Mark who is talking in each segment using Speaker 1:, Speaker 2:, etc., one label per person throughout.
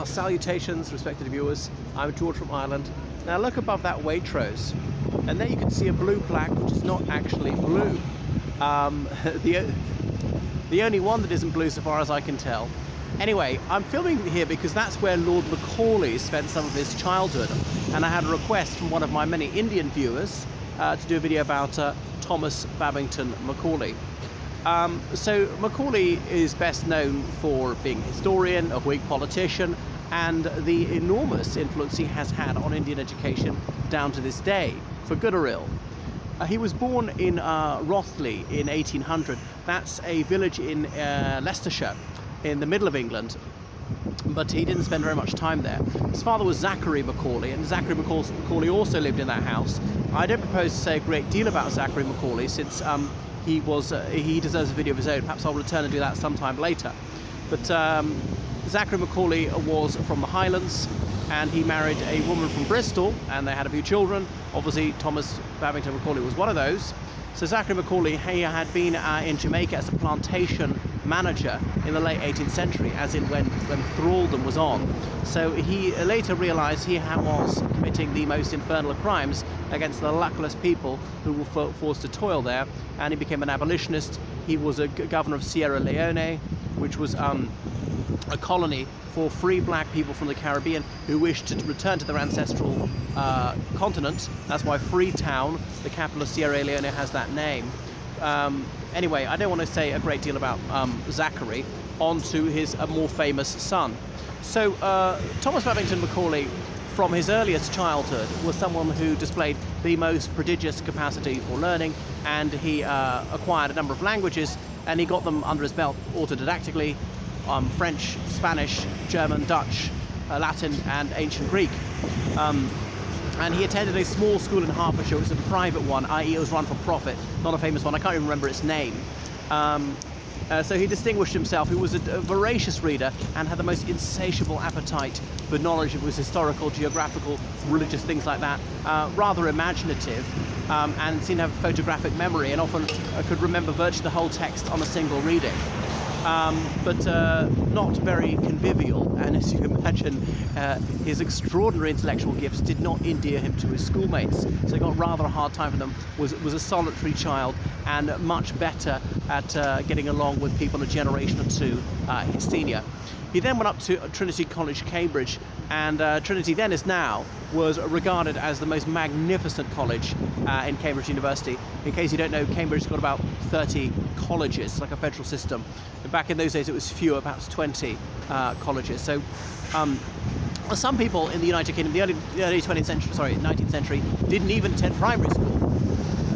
Speaker 1: Salutations, respected viewers. I'm George from Ireland. Now look above that Waitrose, and there you can see a blue plaque which is not actually blue. The only one that isn't blue so far as I can tell. Anyway, I'm filming here because that's where Lord Macaulay spent some of his childhood, and I had a request from one of my many Indian viewers to do a video about Thomas Babington Macaulay. So Macaulay is best known for being a historian, a Whig politician, and the enormous influence he has had on Indian education down to this day, for good or ill. He was born in Rothley in 1800. That's a village in Leicestershire, in the middle of England, but he didn't spend very much time there. His father was Zachary Macaulay, and Zachary Macaulay also lived in that house. I don't propose to say a great deal about Zachary Macaulay since he deserves a video of his own. Perhaps I'll return and do that sometime later. But Zachary Macaulay was from the Highlands, and he married a woman from Bristol, and they had a few children. Obviously, Thomas Babington Macaulay was one of those. So Zachary Macaulay, he had been in Jamaica as a plantation manager in the late 18th century, as in when thraldom was on. So he later realised he was committing the most infernal crimes against the luckless people who were forced to toil there, and he became an abolitionist. He was a governor of Sierra Leone, which was a colony for free black people from the Caribbean who wished to return to their ancestral continent. That's why Freetown, the capital of Sierra Leone, has that name. Anyway, I don't want to say a great deal about Zachary. On to his more famous son. So Thomas Babington Macaulay, from his earliest childhood, was someone who displayed the most prodigious capacity for learning, and he acquired a number of languages, and he got them under his belt autodidactically: French, Spanish, German, Dutch, Latin, and ancient Greek. And he attended a small school in Hertfordshire. It was a private one, i.e. it was run for profit, not a famous one. I can't even remember its name. So he distinguished himself. He was a voracious reader and had the most insatiable appetite for knowledge. It was historical, geographical, religious, things like that. Rather imaginative, and seemed to have photographic memory, and often could remember virtually the whole text on a single reading. But not very convivial, and as you can imagine, his extraordinary intellectual gifts did not endear him to his schoolmates, so he got rather a hard time for them. Was a solitary child, and much better at getting along with people a generation or two his senior. He then went up to Trinity College, Cambridge, and Trinity then as now was regarded as the most magnificent college in Cambridge University. In case you don't know, Cambridge's got about 30 colleges, like a federal system. Back in those days it was fewer, perhaps 20 colleges. So some people in the United Kingdom, the early 19th century, didn't even attend primary school.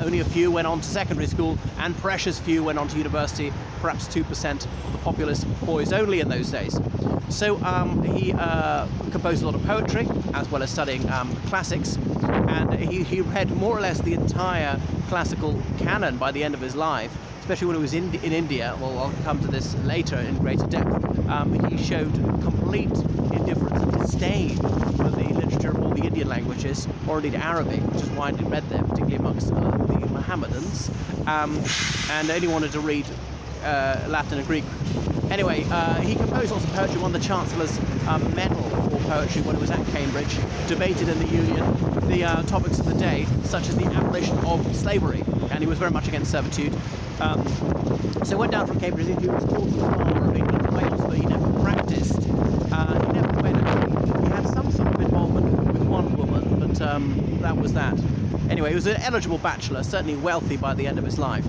Speaker 1: Only a few went on to secondary school, and precious few went on to university, perhaps 2% of the populace, boys only in those days. So he composed a lot of poetry, as well as studying classics, and he read more or less the entire classical canon by the end of his life, especially when he was in India. Well, I'll come to this later in greater depth. He showed complete indifference and disdain for the literature of all the Indian languages, or indeed Arabic, which is widely read there, particularly amongst the Mohammedans, and only wanted to read Latin and Greek. Anyway, he composed lots of poetry, won the Chancellor's Medal for poetry when he was at Cambridge, debated in the Union the topics of the day, such as the abolition of slavery, and he was very much against servitude. So he went down from Cambridge. He was called to the Bar of England and Wales, but he never practised. He never went. He had some sort of involvement with one woman, but that was that. Anyway, he was an eligible bachelor, certainly wealthy by the end of his life.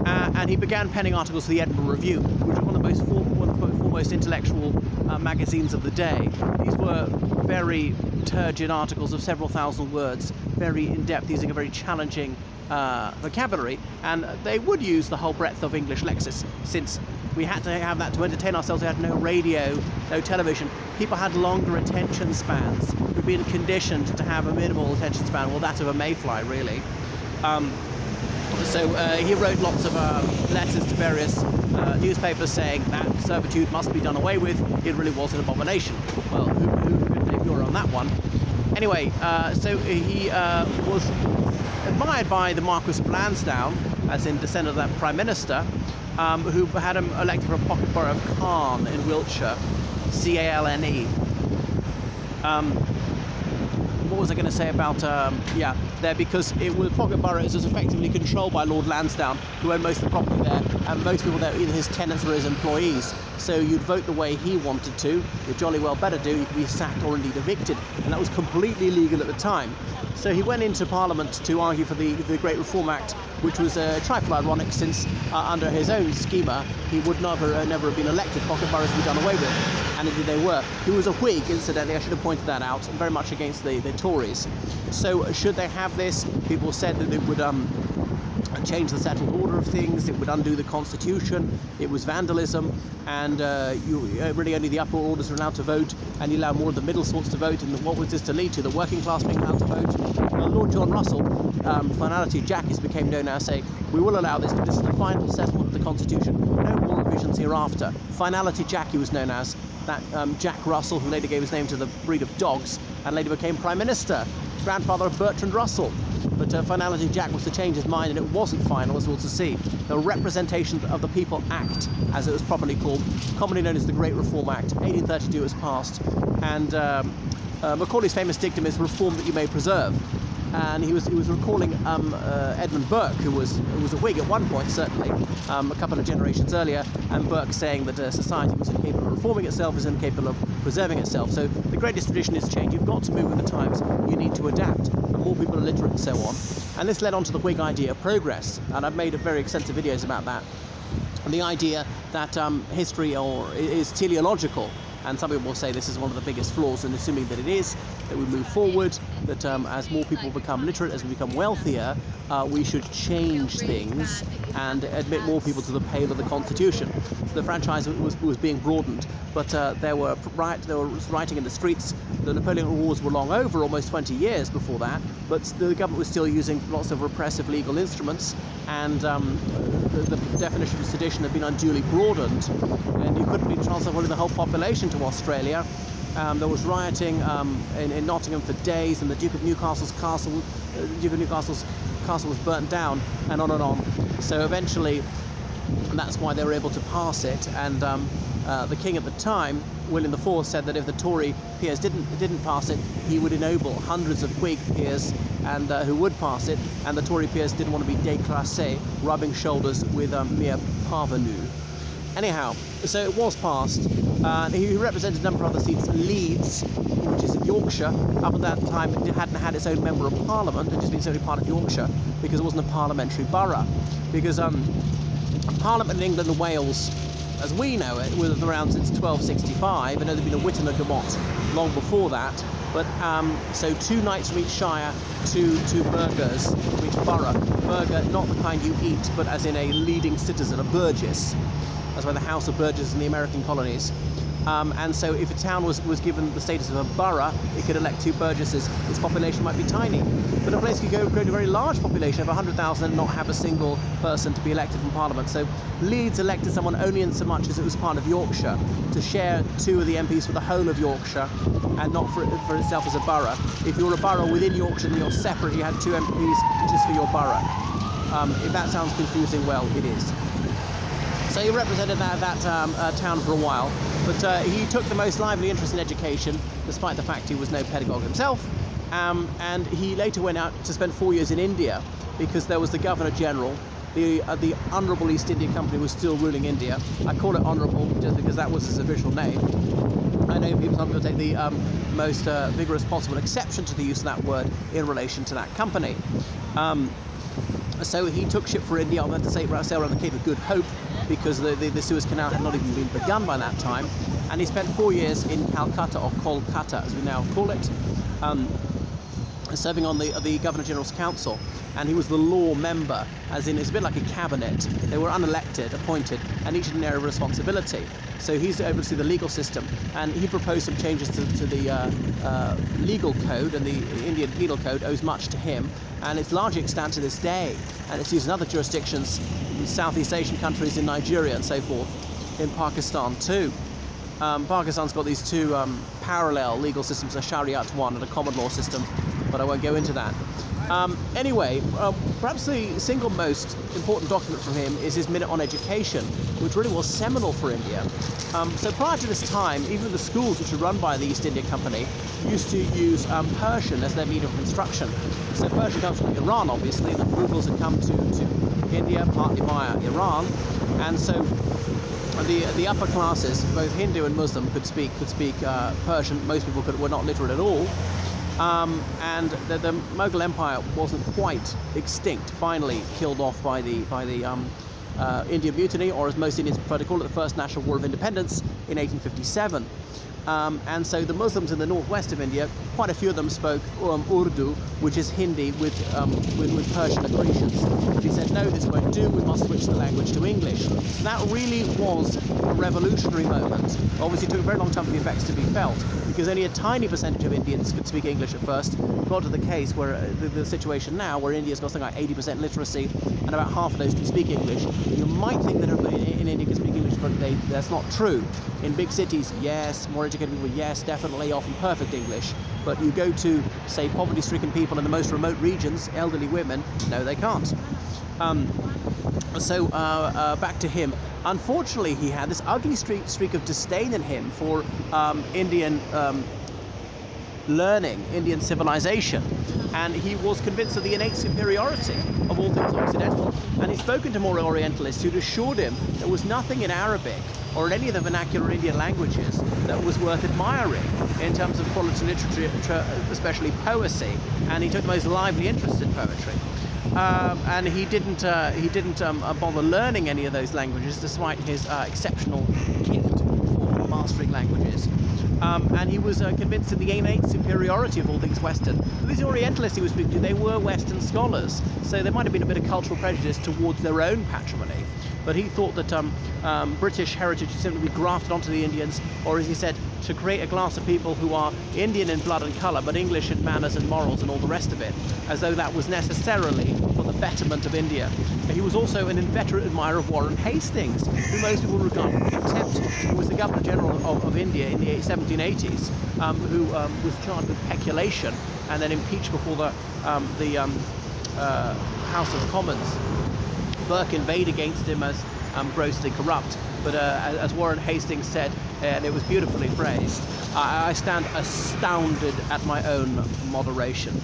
Speaker 1: And he began penning articles for the Edinburgh Review, which was one of the foremost intellectual magazines of the day. These were very turgid articles of several thousand words, very in-depth, using a very challenging vocabulary, and they would use the whole breadth of English lexis, since we had to have that to entertain ourselves. We had no radio, no television. People had longer attention spans. We've been conditioned to have a minimal attention span, well, that of a mayfly, really. So he wrote lots of letters to various newspapers saying that servitude must be done away with. It really was an abomination. Well, who could take your on that one? Anyway, so he was admired by the Marquis of Lansdowne, as in descendant of that Prime Minister, who had him elected for a pocket borough of Caen in Wiltshire. C-A-L-N-E. What was I going to say about, there, because it was pocket boroughs was effectively controlled by Lord Lansdowne, who owned most of the property there, and most people there were either his tenants or his employees. So you'd vote the way he wanted to. You'd jolly well better do. You could be sacked or indeed evicted, and that was completely illegal at the time. So he went into Parliament to argue for the Great Reform Act, which was a trifle ironic since under his own schema he would never have been elected. Pocket boroughs would be done away with, and indeed they were. He was a Whig, incidentally, I should have pointed that out, very much against the Tories. So should they have this? People said that it would change the settled order of things, it would undo the constitution, it was vandalism, and really only the upper orders were allowed to vote, and you allow more of the middle sorts to vote. And what was this to lead to? The working class being allowed to vote? Well, Lord John Russell, Finality Jack is became known as, say, we will allow this, but this is the final settlement of the constitution, no more revisions hereafter. Finality Jack he was known as, that Jack Russell, who later gave his name to the breed of dogs and later became Prime Minister, grandfather of Bertrand Russell. But Finality Jack was to change his mind, and it wasn't final, as we'll to see. The Representation of the People Act, as it was properly called, commonly known as the Great Reform Act, 1832 was passed, and Macaulay's famous dictum is "Reform that you may preserve." And he was recalling Edmund Burke, who was a Whig at one point, certainly, a couple of generations earlier, and Burke saying that society was incapable of reforming itself, is incapable of preserving itself. So the greatest tradition is change. You've got to move with the times. You need to adapt. And more people are literate and so on. And this led on to the Whig idea of progress. And I've made very extensive videos about that. And the idea that history is teleological. And some people will say this is one of the biggest flaws in assuming that it is, that we move forward, that as more people become literate, as we become wealthier, we should change things and admit more people to the pale of the Constitution. So the franchise was being broadened, but there was rioting in the streets. The Napoleonic Wars were long over, almost 20 years before that, but the government was still using lots of repressive legal instruments, and the definition of sedition had been unduly broadened, and you couldn't be transferring the whole population to Australia. There was rioting in Nottingham for days, and the Duke of Newcastle's castle was burnt down, and on and on. So eventually, that's why they were able to pass it. And the king at the time, William IV, said that if the Tory peers didn't pass it, he would ennoble hundreds of Whig peers and who would pass it, and the Tory peers didn't want to be déclassés, rubbing shoulders with mere parvenus. Anyhow, so it was passed. He represented a number of other seats. Leeds, which is in Yorkshire, up at that time it hadn't had its own member of parliament, it had just been simply part of Yorkshire, because it wasn't a parliamentary borough. Because Parliament in England and Wales, as we know it, was around since 1265. I know there'd been a Wit and a Gamot long before that. But so 2 knights from each shire, two burghers from each borough. Burgher, not the kind you eat, but as in a leading citizen, a burgess. That's why the House of Burgesses in the American colonies. And so if a town was given the status of a borough, it could elect 2 burgesses. Its population might be tiny. But a place could grow to a very large population of 100,000 and not have a single person to be elected from Parliament. So Leeds elected someone only in so much as it was part of Yorkshire, to share 2 of the MPs for the whole of Yorkshire, and not for itself as a borough. If you're a borough within Yorkshire, then you're separate. You had 2 MPs just for your borough. If that sounds confusing, well, it is. So he represented that town for a while, but he took the most lively interest in education, despite the fact he was no pedagogue himself. And he later went out to spend 4 years in India, because there was the Governor General. The Honourable East India Company was still ruling India. I call it Honourable just because that was his official name. I know some people take the most vigorous possible exception to the use of that word in relation to that company. So he took ship for India, I meant to sail around the Cape of Good Hope, because the Suez Canal had not even been begun by that time. And he spent 4 years in Calcutta, or Kolkata as we now call it, serving on the Governor General's Council. And he was the law member, as in it's a bit like a cabinet. They were unelected, appointed, and each had an area of responsibility. So he's able to see the legal system, and he proposed some changes to the legal code, and the Indian Penal Code owes much to him, and it's largely extant to this day, and it's used in other jurisdictions, in Southeast Asian countries, in Nigeria and so forth, in Pakistan too. Pakistan's got these 2 parallel legal systems, a Shariat one and a common law system, but I won't go into that. Anyway, perhaps the single most important document from him is his Minute on Education, which really was seminal for India. So prior to this time, even the schools which were run by the East India Company used to use Persian as their medium of instruction. So Persian comes from Iran, obviously. The Mughals had come to India partly via Iran, and so the upper classes, both Hindu and Muslim, could speak Persian. Most people were not literate at all. And the Mughal Empire wasn't quite extinct, finally killed off by the Indian Mutiny, or as most Indians prefer to call it, the First National War of Independence in 1857. And so the Muslims in the northwest of India, quite a few of them spoke Urdu, which is Hindi with Persian accretions. He said, no, this won't do, we must switch the language to English. So that really was a revolutionary moment. Obviously it took a very long time for the effects to be felt, because only a tiny percentage of Indians could speak English at first. We got to the case where the situation now, where India's got something like 80% literacy, and about half of those can speak English. You might think that everybody in India can speak English, but that's not true. In big cities, yes, more educated people, yes, definitely, often perfect English. But you go to, say, poverty-stricken people in the most remote regions, elderly women, no, they can't. Back to him. Unfortunately, he had this ugly streak of disdain in him for Indian learning, Indian civilization, and he was convinced of the innate superiority of all things Occidental. And he'd spoken to more Orientalists who'd assured him there was nothing in Arabic or in any of the vernacular Indian languages that was worth admiring in terms of quality literature, especially poesy. And he took the most lively interest in poetry. And he didn't bother learning any of those languages, despite his exceptional gift for mastering languages. And he was convinced of the innate superiority of all things Western. But these Orientalists he was speaking to, they were Western scholars, so there might have been a bit of cultural prejudice towards their own patrimony. But he thought that British heritage should simply be grafted onto the Indians, or as he said, to create a class of people who are Indian in blood and colour, but English in manners and morals and all the rest of it, as though that was necessarily for the betterment of India. He was also an inveterate admirer of Warren Hastings, who most people regard with contempt, who was the Governor General of India in the 1780s, who was charged with peculation and then impeached before the House of Commons. Burke inveighed against him as grossly corrupt, but as Warren Hastings said, and it was beautifully phrased, I stand astounded at my own moderation.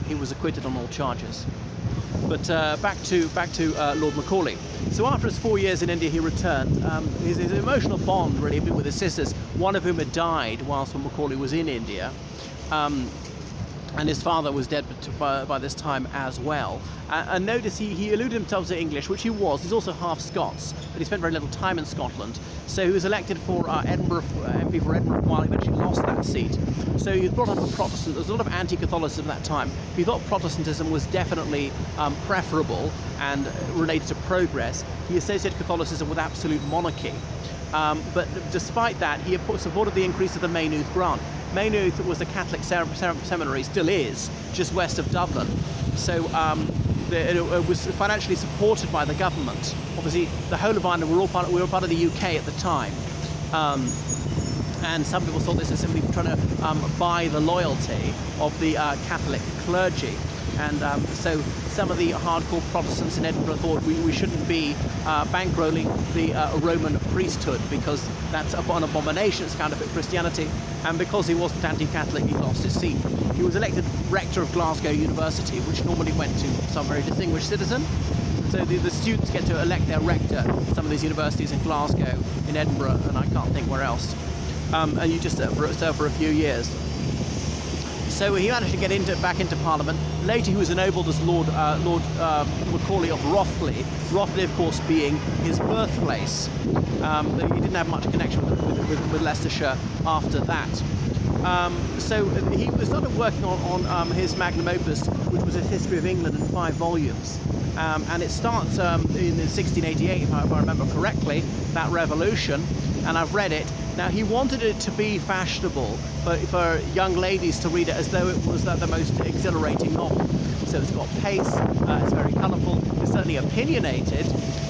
Speaker 1: He was acquitted on all charges. But back to Lord Macaulay. So after his 4 years in India, he returned. His emotional bond really had been with his sisters, one of whom had died whilst Macaulay was in India. And his father was dead by this time as well. And notice he alluded himself to English, which he was. He's also half Scots, but he spent very little time in Scotland. So he was elected for Edinburgh, MP for Edinburgh, while he eventually lost that seat. So he was brought up a Protestant. There was a lot of anti-Catholicism at that time. He thought Protestantism was definitely preferable and related to progress. He associated Catholicism with absolute monarchy. But despite that, he supported the increase of the Maynooth grant. Maynooth was a Catholic seminary, still is, just west of Dublin. So it was financially supported by the government. Obviously, the whole of Ireland, we were part of the UK at the time. And some people thought this as simply trying to buy the loyalty of the Catholic clergy. And so some of the hardcore Protestants in Edinburgh thought we shouldn't be bankrolling the Roman priesthood, because that's an abomination, it's counterfeit Christianity. And because he wasn't anti-Catholic, he lost his seat. He was elected rector of Glasgow University, which normally went to some very distinguished citizen. So the students get to elect their rector at some of these universities in Glasgow, in Edinburgh, and I can't think where else. And you just serve for a few years. So he managed to get back into Parliament. Later he was ennobled as Lord Macaulay of Rothley. Rothley, of course, being his birthplace. He didn't have much connection with Leicestershire after that. So he started working on his magnum opus, which was a history of England in 5 volumes. And it starts in 1688, if I remember correctly, that revolution, and I've read it. Now, he wanted it to be fashionable for young ladies to read it as though it was the most exhilarating novel. So it's got pace, it's very colourful, it's certainly opinionated.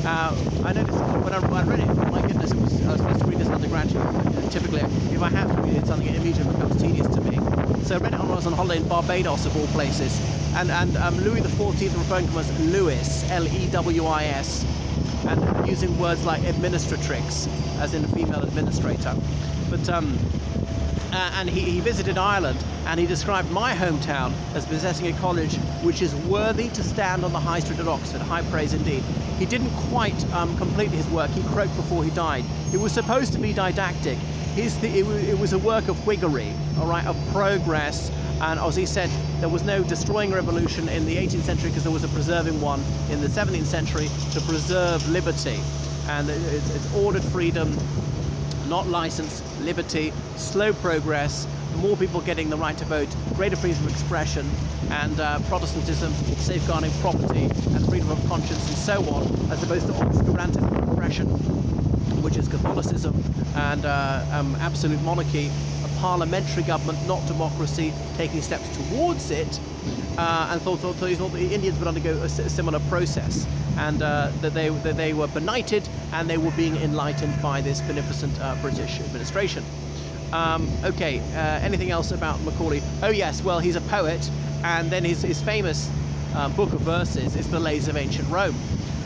Speaker 1: I noticed when I read it, my goodness, I was supposed to read this undergraduate. Typically, if I have to read it, something it immediately becomes tedious to me. So I read it when I was on holiday in Barbados, of all places. And Louis XIV referring to him as Lewis, Lewis, and using words like administratrix, as in a female administrator. But and he visited Ireland, and he described my hometown as possessing a college which is worthy to stand on the High Street at Oxford. High praise indeed. He didn't quite complete his work. He croaked before he died. It was supposed to be didactic. It was a work of Whiggery, all right, of progress. And as he said, there was no destroying revolution in the 18th century because there was a preserving one in the 17th century to preserve liberty. And it's ordered freedom, not license, liberty, slow progress, more people getting the right to vote, greater freedom of expression, and Protestantism safeguarding property and freedom of conscience and so on, as opposed to obscurantism, oppression, which is Catholicism, and absolute monarchy, a parliamentary government, not democracy, taking steps towards it, and thought the Indians would undergo a similar process, and that they were benighted and they were being enlightened by this beneficent British administration. Okay, anything else about Macaulay? Oh yes, well, he's a poet, and then his famous book of verses is the Lays of Ancient Rome.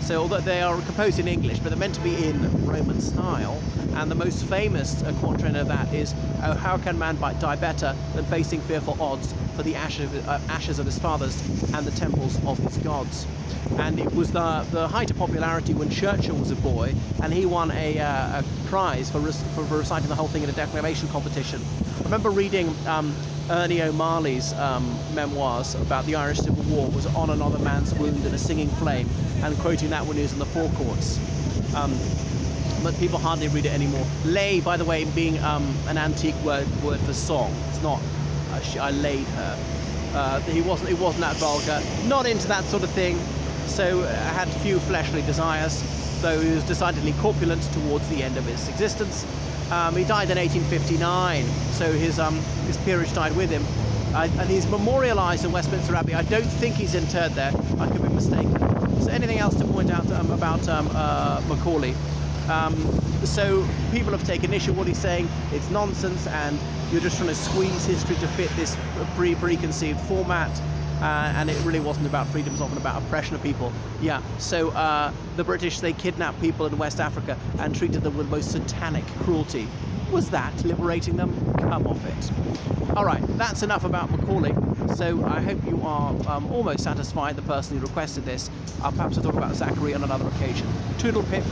Speaker 1: So although they are composed in English, but they're meant to be in Roman style, and the most famous quatrain of that is, "Oh, how can man die better than facing fearful odds for the ashes of his fathers and the temples of his gods?" And it was the height of popularity when Churchill was a boy, and he won a prize for reciting the whole thing in a declamation competition. I remember reading Ernie O'Malley's memoirs about the Irish Civil War, was "On Another Man's Wound and a Singing Flame," and quoting that when he was in the forecourts. But people hardly read it anymore. Lay, by the way, being an antique word for song. It's not I laid her. It wasn't that vulgar. Not into that sort of thing. So had few fleshly desires, though he was decidedly corpulent towards the end of his existence. He died in 1859, so his peerage died with him, and he's memorialised in Westminster Abbey. I don't think he's interred there. I could be mistaken. So anything else to point out about Macaulay? So people have taken issue with what he's saying. It's nonsense, and you're just trying to squeeze history to fit this preconceived format. And it really wasn't about freedom, it was often about oppression of people. Yeah, so the British, they kidnapped people in West Africa and treated them with the most satanic cruelty. Was that liberating them? Come off it. All right, that's enough about Macaulay. So I hope you are almost satisfied, the person who requested this. Perhaps I'll talk about Zachary on another occasion. Toodle pip.